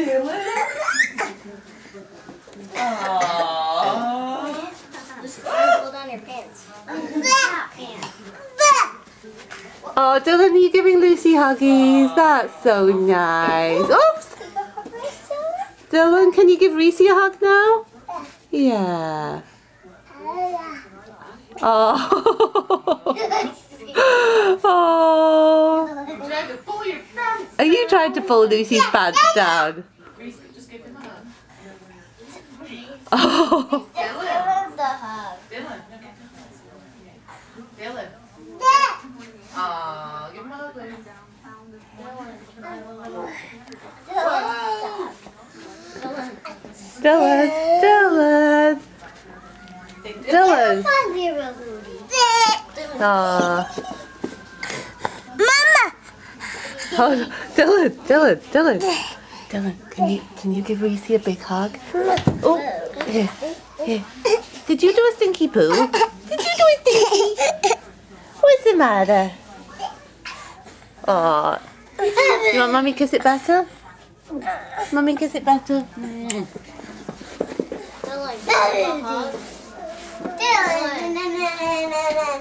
Dylan. Aww. Listen, pull down your pants. Oh, Dylan, are you giving Lucy huggies? That's so nice. Oops! Dylan, can you give Reese a hug now? Yeah. Oh. Oh. Are you trying to pull Lucy's pants down? Just give him a hug. Oh. Dylan. Dylan. Aww, give him a hug, Lucy. Dylan. Dylan. Dylan. Aww. Oh, Dylan, can you give Reese a big hug? Oh, here. Did you do a stinky poo? Did you do a stinky? What's the matter? Oh, you want Mummy kiss it better? Mummy kiss it better.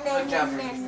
Good job, Reese.